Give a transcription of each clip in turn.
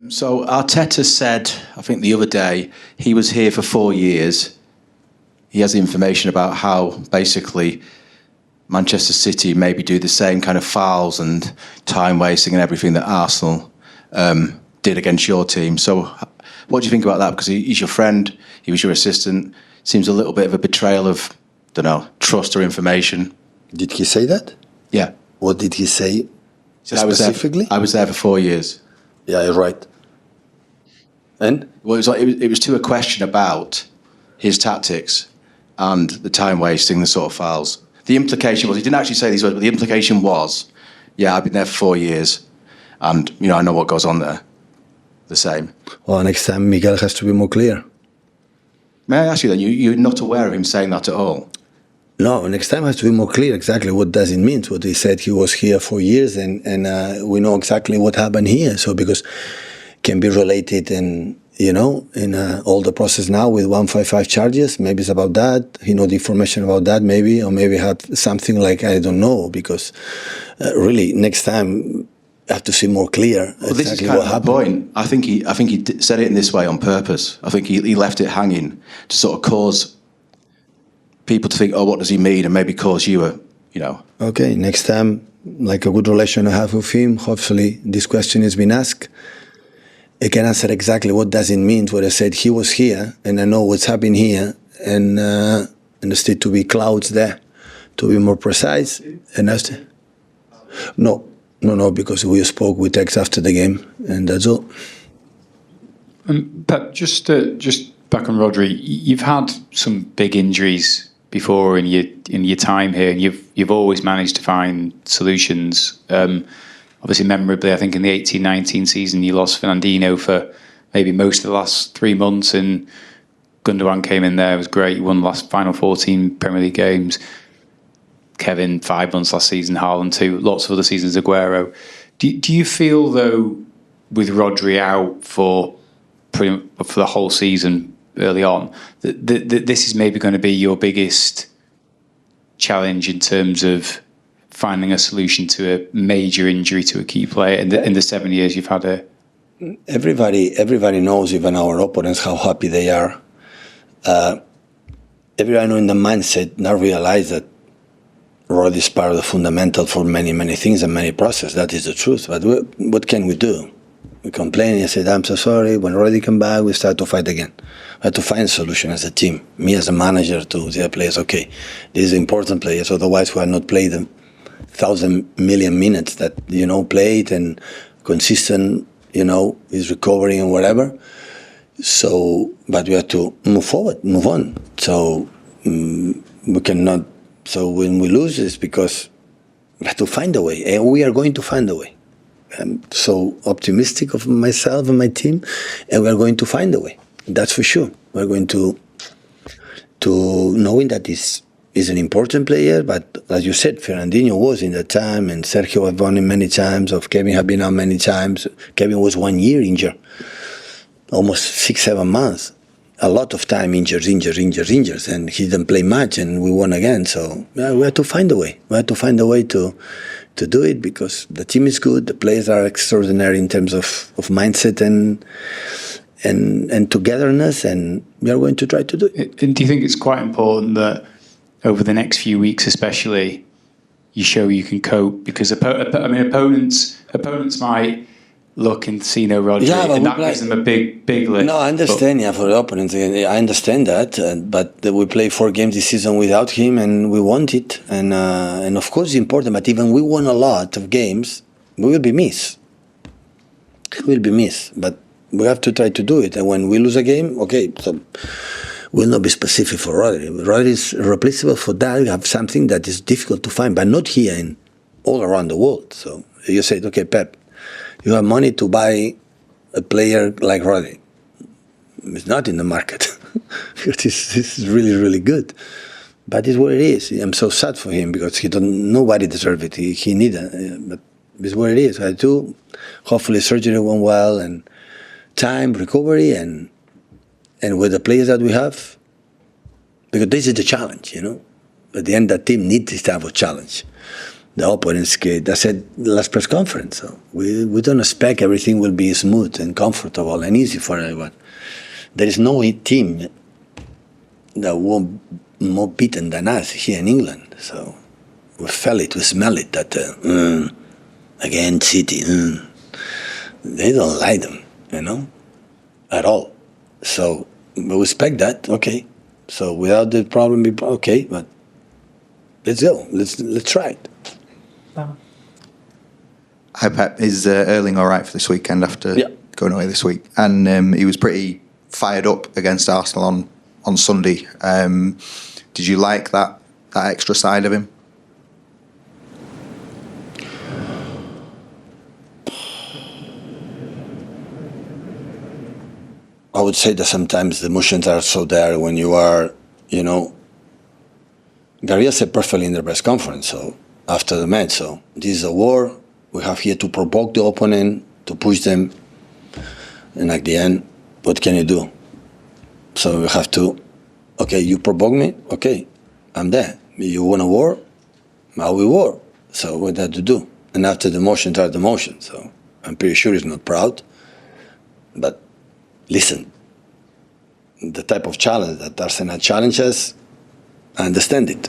So Arteta said, I think the other day, he was here for 4 years. He has information about how basically Manchester City maybe do the same kind of fouls and time wasting and everything that Arsenal did against your team. So what do you think about that? Because he's your friend, he was your assistant. Seems a little bit of a betrayal of, don't know, trust or information. Did he say that? Yeah. What did he say specifically? I was there for 4 years. Yeah, you're right. And? Well, it was to a question about his tactics and the time wasting, the sort of fouls. The implication was, he didn't actually say these words, but the implication was, yeah, I've been there for 4 years, and I know what goes on there. The same. Well, next time Mikel has to be more clear. May I ask you then, you're not aware of him saying that at all? No, next time has to be more clear exactly what does it mean. What he said, he was here for years, and we know exactly what happened here. So because can be related in all the process now with 155 charges. Maybe it's about that. He know the information about that, maybe, or maybe had something like, I don't know, because really next time I have to see more clear well, exactly this is kind what of happened. Point. I think he said it in this way on purpose. I think he left it hanging to sort of cause people to think, oh, what does he mean, and maybe cause you a. Okay, next time, like a good relation I have with him, hopefully this question has been asked. I can answer exactly what does it mean when I said he was here and I know what's happening here, and there's still to be clouds there, to be more precise. And no, because we spoke with Tex after the game, and that's all. Pep, just back on Rodri, you've had some big injuries before in your time here, and you've always managed to find solutions. Obviously, memorably, I think in the 18-19 season, you lost Fernandinho for maybe most of the last 3 months, and Gundogan came in there. It was great. You won the last final 14 Premier League games. Kevin, 5 months last season. Haaland, 2. Lots of other seasons. Aguero. Do you feel, though, with Rodri out for the whole season early on, that this is maybe going to be your biggest challenge in terms of finding a solution to a major injury to a key player in the 7 years you've had it? Everybody knows, even our opponents, how happy they are. Everybody knows in the mindset, now realize that Rodri is part of the fundamental for many, many things and many processes. That is the truth. But what can we do? We complain and say, I'm so sorry. When Rodri come back, we start to fight again. We have to find a solution as a team. Me as a manager to the players, okay, these are important players, otherwise we have not played them 1,000 million minutes that, played and consistent, is recovering and whatever. So, but we have to move forward, move on. So, we cannot, so when we lose, it's because we have to find a way, and we are going to find a way. I'm so optimistic of myself and my team, and we are going to find a way. That's for sure. We're going to knowing that is an important player, but as you said, Fernandinho was in that time, and Sergio have won him many times, of Kevin have been out many times. Kevin was 1 year injured, almost 6-7 months. A lot of time injured, and he didn't play much, and we won again. So yeah, we have to find a way. We have to find a way to do it, because the team is good, the players are extraordinary in terms of mindset and togetherness, and we are going to try to do it. And do you think it's quite important that over the next few weeks especially, you show you can cope? Because opponents might look and see no Rodri, and that gives them a big lift. No, I understand, for the opponents, I understand that, but we play 4 games this season without him, and we want it, and of course it's important, but even we won a lot of games, we will be missed. But we have to try to do it, and when we lose a game, okay, so will not be specific for Rodri. Rodri is replaceable for that. We have something that is difficult to find, but not here, in all around the world. So you said, okay, Pep, you have money to buy a player like Rodri. It's not in the market. This is really, really good. But it's what it is. I'm so sad for him, because nobody deserves it. He needs it. But it's what it is. I do. Hopefully surgery went well, and time, recovery, and with the players that we have, because this is the challenge, At the end, that team needs this type of challenge. the opponent's kid. I said last press conference. So we don't expect everything will be smooth and comfortable and easy for everyone. There is no team that won more beaten than us here in England. So we felt it, we smell it, that again, City, they don't like them, at all. So we expect that, okay. So without the problem, okay, but let's go, let's try it. Hi Pep, is Erling all right for this weekend after going away this week? And he was pretty fired up against Arsenal on Sunday. Did you like that extra side of him? I would say that sometimes the emotions are so there when you are, Gary said perfectly in the press conference, so after the match, so this is a war, we have here to provoke the opponent, to push them, and at the end, what can you do? So we have to, okay, you provoke me, okay, I'm there. You want a war? Now we war. So what have to do? And after the emotions are the emotions, so I'm pretty sure he's not proud, but listen, the type of challenge that Arsenal challenges, I understand it.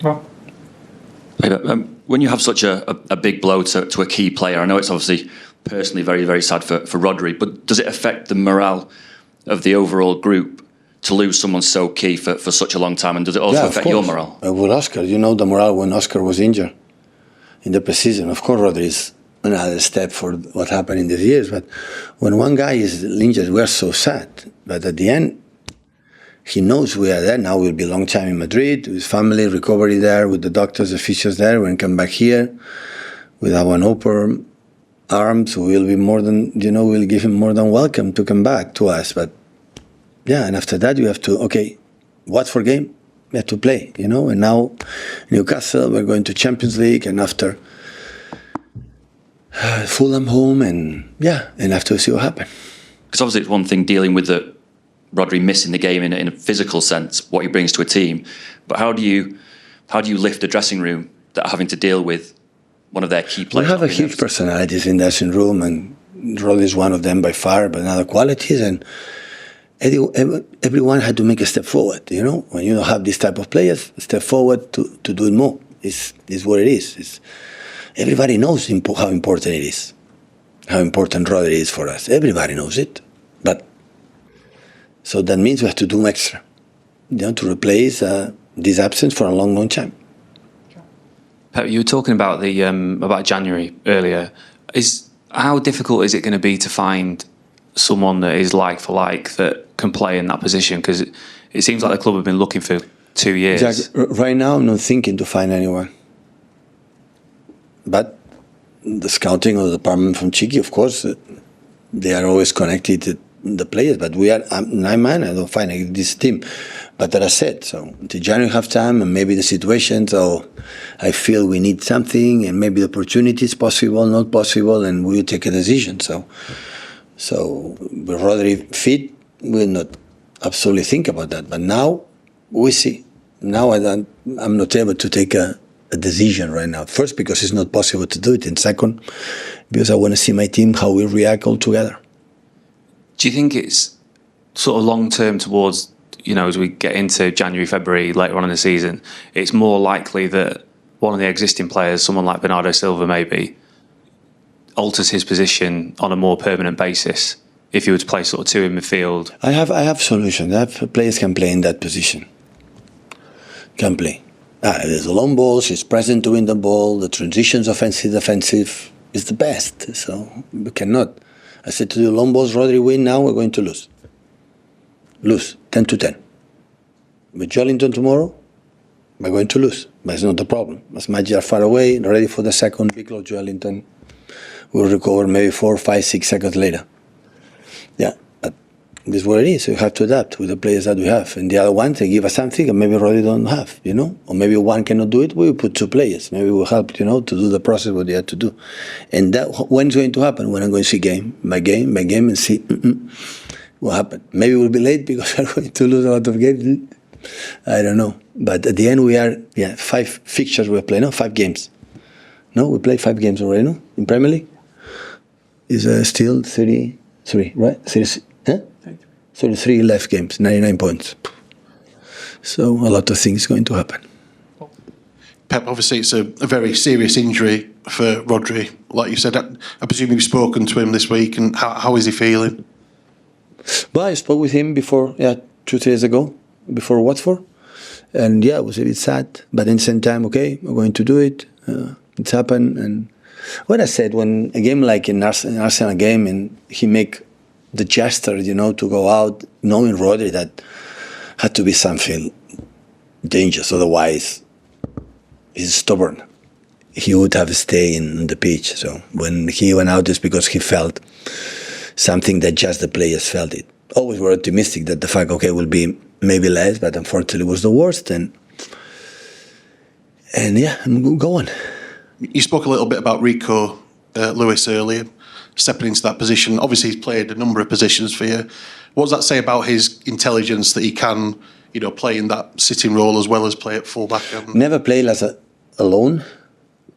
Well, when you have such a big blow to a key player, I know it's obviously personally very, very sad for Rodri, but does it affect the morale of the overall group to lose someone so key for such a long time? And does it also affect your morale? With Oscar, the morale when Oscar was injured in the preseason. Of course, Rodri is another step for what happened in these years. But when one guy is injured, we're so sad. But at the end, he knows we are there. Now we'll be a long time in Madrid, with his family, recovery there, with the doctors, the physios there. When we come back here, with our open arms, we'll be more than, we'll give him more than welcome to come back to us. But yeah, and after that, you have to, okay, Watford game, we have to play, and now Newcastle, we're going to Champions League, and after Fulham home, and after we see what happens. Because obviously it's one thing dealing with Rodri missing the game in a physical sense, what he brings to a team, but how do you lift the dressing room that are having to deal with one of their key players? We have a huge personalities in the dressing room, and Rodri is one of them by far, but other qualities, and everyone had to make a step forward. When you have this type of players, step forward to do it more. Is what it is. Everybody knows how important it is, how important Rodri is for us. Everybody knows it, but so that means we have to do extra, to replace this absence for a long, long time. Pep, you were talking about about January earlier. How difficult is it going to be to find someone that is like for like that can play in that position? Because it seems like the club have been looking for 2 years. Exactly. Right now, I'm not thinking to find anyone. But the scouting of the department from Chiqui, of course, they are always connected to the players. But we are 9 man. I don't find this team. But as I said, so until January have time, and maybe the situation. So I feel we need something, and maybe the opportunity is possible, not possible, and we will take a decision. So with Rodri fit, we'll not absolutely think about that. But now we see. Now I'm not able to take a decision right now. First, because it's not possible to do it. And second, because I want to see my team, how we react all together. Do you think it's sort of long-term towards, as we get into January, February, later on in the season, it's more likely that one of the existing players, someone like Bernardo Silva maybe, alters his position on a more permanent basis if you were to play sort of two in midfield? I have solutions. Players can play in that position. Can play. There's the long balls, he's present to win the ball, the transitions offensive, defensive is the best. So we cannot. I said to the long balls, Rodri win now, we're going to lose. Lose, 10-10. With Joelinton tomorrow, we're going to lose. But it's not the problem. As much as are far away, ready for the second, big low Joelinton will recover maybe 4, 5, 6 seconds later. Yeah. This is what it is. So you have to adapt with the players that we have. And the other ones, they give us something and maybe Rodri don't have, Or maybe one cannot do it, we will put 2 players. Maybe we'll help, to do the process what they have to do. And that, when it's going to happen? When I'm going to see game by game and see what happened. Maybe we'll be late because we're going to lose a lot of games. I don't know. But at the end, we are 5 fixtures we play. No, 5 games. No, we played 5 games already. No, in Premier League is still 33, right? 33 left games, 99 points. So a lot of things going to happen. Pep, obviously it's a very serious injury for Rodri. Like you said, I presume you've spoken to him this week, and how is he feeling? Well, I spoke with him before, 2 days ago, before Watford. And it was a bit sad. But at the same time, okay, we're going to do it. It's happened. And what I said, when a game like an Arsenal game, and he make the gesture, to go out, knowing Rodri, that had to be something dangerous. Otherwise, he's stubborn. He would have stayed in the pitch. So when he went out, it's because he felt something that just the players felt it. Always were optimistic that the fact, will be maybe less, but unfortunately it was the worst. And I'm going. You spoke a little bit about Rico Lewis earlier, stepping into that position. Obviously, he's played a number of positions for you. What does that say about his intelligence that he can, play in that sitting role as well as play at fullback? Never played as alone,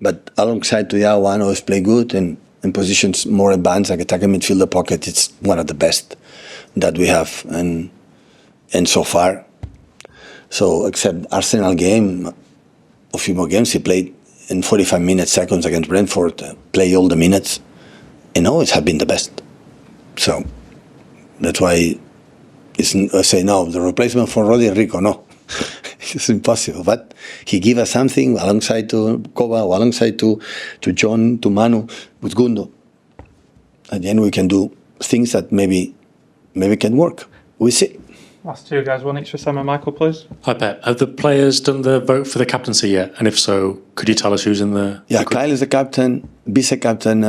but alongside to the other one, always play good and in positions more advanced, like attacking midfielder pocket. It's one of the best that we have, and so far. So except Arsenal game, a few more games he played in 45 minutes, seconds against Brentford, play all the minutes, and always have been the best. So that's why I say no, the replacement for Rodri Rico, no. It's impossible. But he give us something alongside to Koba, or alongside to John, to Manu, with Gundo. At the end we can do things that maybe can work. We see. Last 2 guys, one each for Sam and Michael, please. Hi, Pep. Have the players done the vote for the captaincy yet? And if so, could you tell us who's in the... Yeah, Kyle is the captain, vice-captain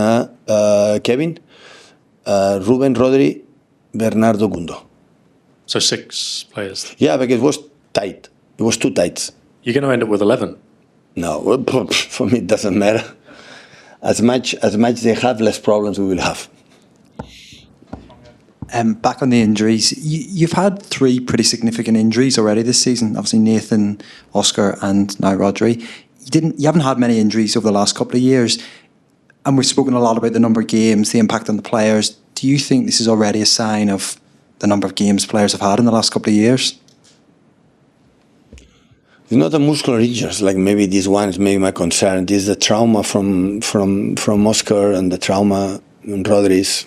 Kevin, Ruben, Rodri, Bernardo, Gundo. So 6 players. Yeah, because it was tight. It was too tight. You're going to end up with 11. No, for me it doesn't matter. As much they have, less problems we will have. Back on the injuries, you've had 3 pretty significant injuries already this season. Obviously Nathan, Oscar, and now Rodri. You haven't had many injuries over the last couple of years, and we've spoken a lot about the number of games, the impact on the players. Do you think this is already a sign of the number of games players have had in the last couple of years? It's not a muscular injuries like maybe this one is maybe my concern. This is the trauma from Oscar and the trauma in Rodri's.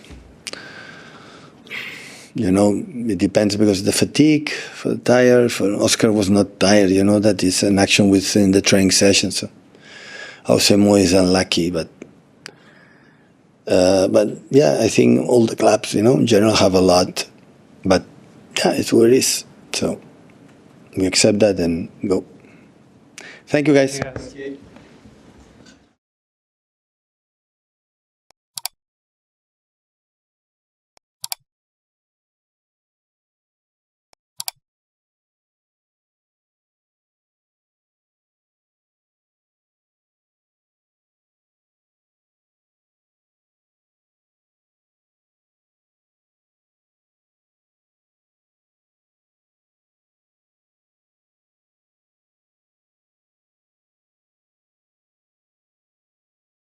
It depends because the fatigue for the tired. For Oscar was not tired. That is an action within the training session. So I would say Mo is unlucky, but I think all the clubs, in general, have a lot. But it's what it is. So we accept that and go. Thank you, guys.